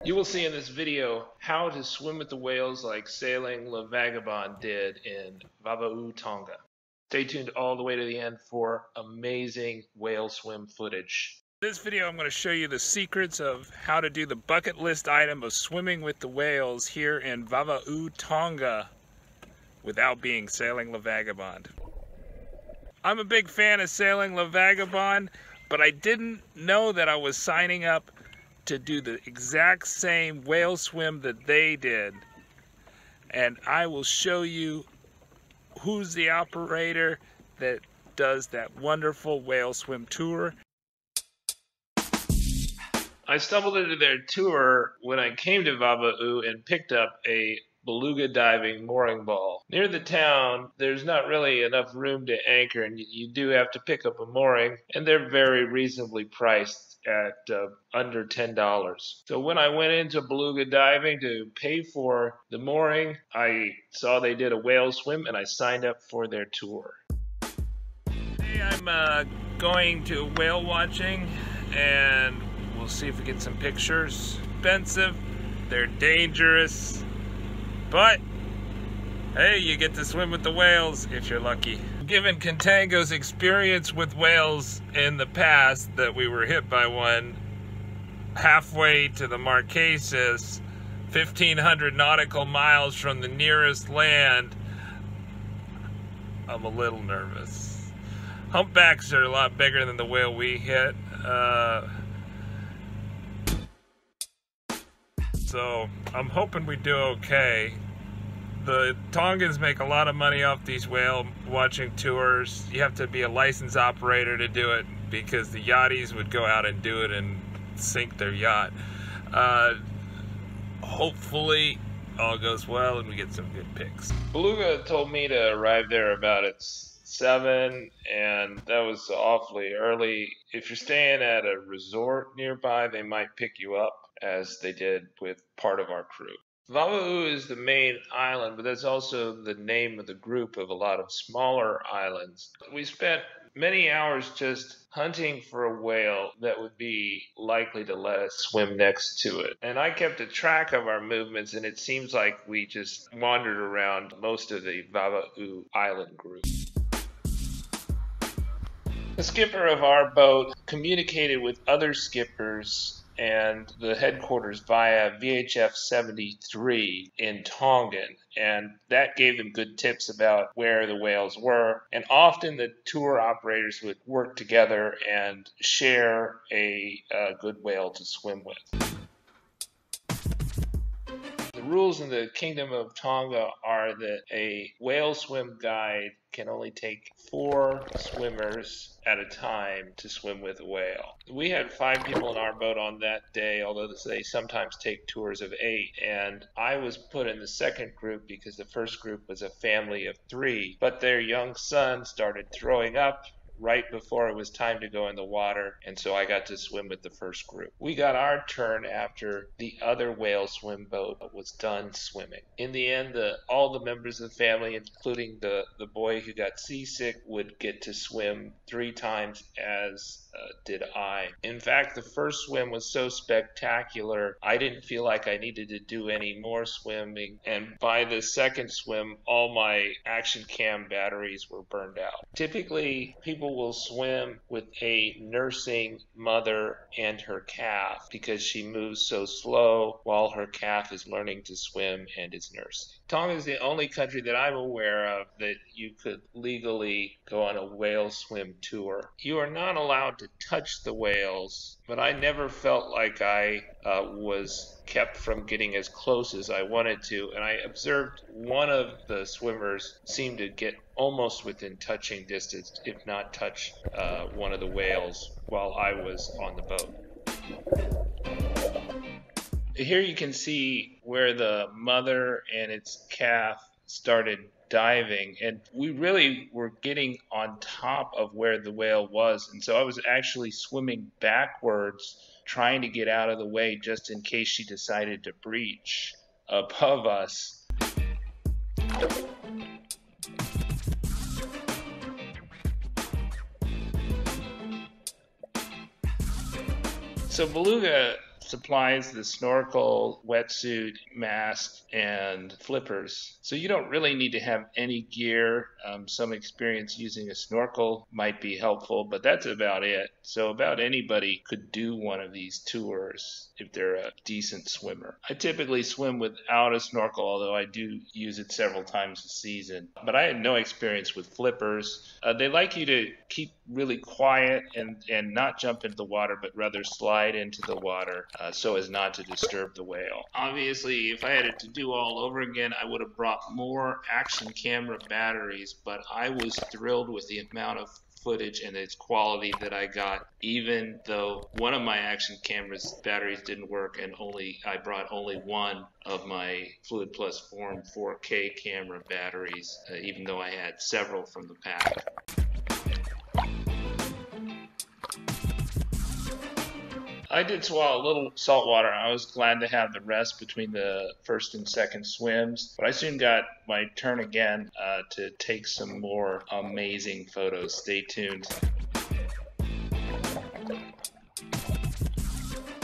You will see in this video how to swim with the whales like Sailing La Vagabonde did in Vava'u, Tonga. Stay tuned all the way to the end for amazing whale swim footage. In this video, I'm going to show you the secrets of how to do the bucket list item of swimming with the whales here in Vava'u, Tonga without being Sailing La Vagabonde. I'm a big fan of Sailing La Vagabonde, but I didn't know that I was signing up to do the exact same whale swim that they did. And I will show you who's the operator that does that wonderful whale swim tour. I stumbled into their tour when I came to Vava'u and picked up a Beluga Diving mooring ball. Near the town, there's not really enough room to anchor, and you do have to pick up a mooring, and they're very reasonably priced at under $10. So when I went into Beluga Diving to pay for the mooring, I saw they did a whale swim, and I signed up for their tour. Today I'm going to whale watching, and we'll see if we get some pictures. Expensive, they're dangerous, but hey, you get to swim with the whales if you're lucky. Given Contango's experience with whales in the past, that we were hit by one halfway to the Marquesas, 1,500 nautical miles from the nearest land, I'm a little nervous. Humpbacks are a lot bigger than the whale we hit. So I'm hoping we do okay. The Tongans make a lot of money off these whale watching tours. You have to be a licensed operator to do it because the yachties would go out and do it and sink their yacht. Hopefully all goes well and we get some good pics. Beluga told me to arrive there about at 7, and that was awfully early. If you're staying at a resort nearby, they might pick you up, as they did with part of our crew. Vava'u is the main island, but that's also the name of the group of a lot of smaller islands. We spent many hours just hunting for a whale that would be likely to let us swim next to it. And I kept a track of our movements, and it seems like we just wandered around most of the Vava'u island group. The skipper of our boat communicated with other skippers and the headquarters via VHF 73 in Tongan, and that gave them good tips about where the whales were, and often the tour operators would work together and share a good whale to swim with. The rules in the Kingdom of Tonga are that a whale swim guide can only take 4 swimmers at a time to swim with a whale. We had 5 people in our boat on that day, although they sometimes take tours of 8, and I was put in the second group because the first group was a family of 3, but their young son started throwing up right before it was time to go in the water, and so I got to swim with the first group. We got our turn after the other whale swim boat was done swimming. In the end, all the members of the family, including the boy who got seasick, would get to swim 3 times, as did I. In fact, the first swim was so spectacular, I didn't feel like I needed to do any more swimming, and by the second swim, all my action cam batteries were burned out. Typically, people will swim with a nursing mother and her calf because she moves so slow while her calf is learning to swim and is nursing. Tonga is the only country that I'm aware of that you could legally go on a whale swim tour. You are not allowed to touch the whales, but I never felt like I was kept from getting as close as I wanted to, and I observed one of the swimmers seemed to get almost within touching distance, if not touch one of the whales while I was on the boat. Here you can see where the mother and its calf started diving, and we really were getting on top of where the whale was, and so I was actually swimming backwards trying to get out of the way just in case she decided to breach above us. So Beluga supplies the snorkel, wetsuit, mask, and flippers. So you don't really need to have any gear. Some experience using a snorkel might be helpful, but that's about it. So about anybody could do one of these tours if they're a decent swimmer. I typically swim without a snorkel, although I do use it several times a season. But I had no experience with flippers. They like you to keep really quiet and not jump into the water, but rather slide into the water so as not to disturb the whale. Obviously, if I had it to do all over again, I would have brought more action camera batteries, but I was thrilled with the amount of footage and its quality that I got, even though one of my action camera's batteries didn't work and I brought only one of my Fluid Plus Form 4K camera batteries, even though I had several from the pack. I did swallow a little salt water. I was glad to have the rest between the first and second swims, but I soon got my turn again to take some more amazing photos. Stay tuned.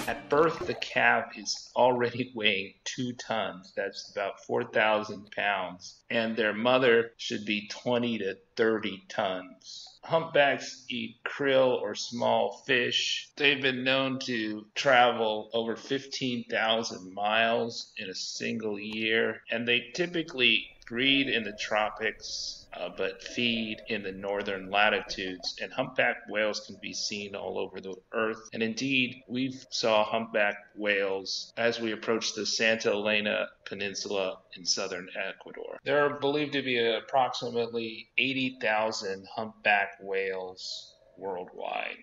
At birth, the calf is already weighing 2 tons. That's about 4,000 pounds. And their mother should be 20 to 30 tons. Humpbacks eat krill or small fish. They've been known to travel over 15,000 miles in a single year, and they typically breed in the tropics but feed in the northern latitudes. And humpback whales can be seen all over the earth. And indeed, we saw humpback whales as we approached the Santa Elena Peninsula in southern Ecuador. There are believed to be approximately 80,000 humpback whales worldwide.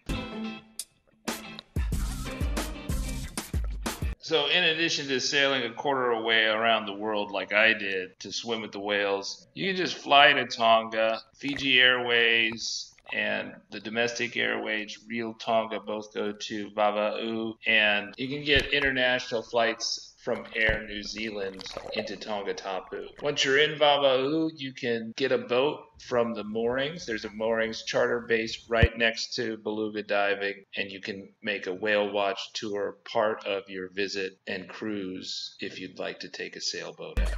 So in addition to sailing a quarter of a way around the world like I did to swim with the whales, you can just fly to Tonga. Fiji Airways and the domestic airways, Real Tonga, both go to Vava'u, and you can get international flights from Air New Zealand into Tonga Tapu. Once you're in Vava'u, you can get a boat from the moorings. There's a moorings charter base right next to Beluga Diving, and you can make a whale watch tour part of your visit and cruise if you'd like to take a sailboat out.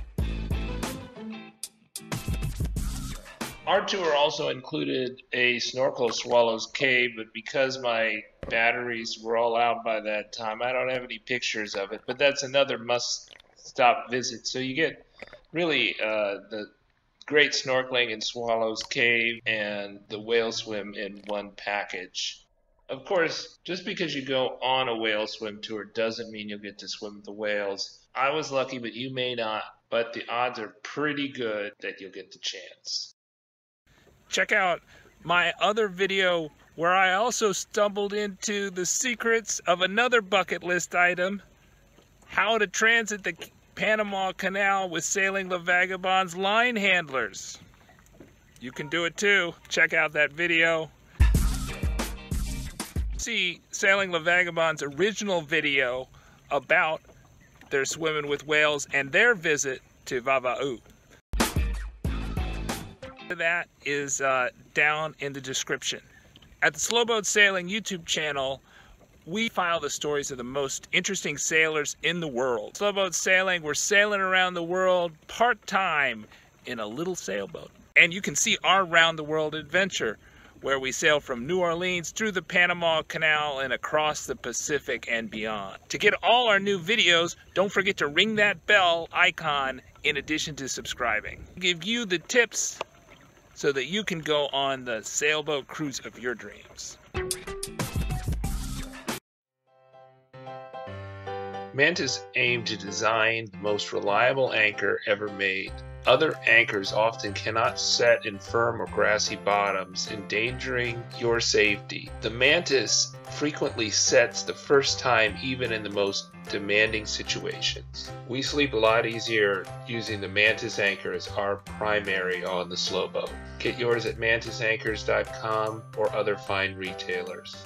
Our tour also included a snorkel Swallow's Cave, but because my batteries were all out by that time, I don't have any pictures of it, but that's another must-stop visit. So you get really the great snorkeling in Swallow's Cave and the whale swim in one package. Of course, just because you go on a whale swim tour doesn't mean you'll get to swim with the whales. I was lucky, but you may not, but the odds are pretty good that you'll get the chance. Check out my other video where I also stumbled into the secrets of another bucket list item, how to transit the Panama Canal with Sailing La Vagabonde's line handlers. You can do it too. Check out that video. See Sailing La Vagabonde's original video about their swimming with whales and their visit to Vava'u. That is down in the description. At the Slowboat Sailing YouTube channel, we file the stories of the most interesting sailors in the world. Slowboat Sailing, we're sailing around the world part-time in a little sailboat. And you can see our round-the-world adventure, where we sail from New Orleans through the Panama Canal and across the Pacific and beyond. To get all our new videos, don't forget to ring that bell icon in addition to subscribing. Give you the tips so that you can go on the sailboat cruise of your dreams. Mantis aimed to design the most reliable anchor ever made. Other anchors often cannot set in firm or grassy bottoms, endangering your safety. The Mantis frequently sets the first time even in the most demanding situations. We sleep a lot easier using the Mantis anchor as our primary on the Slowboat. Get yours at mantisanchors.com or other fine retailers.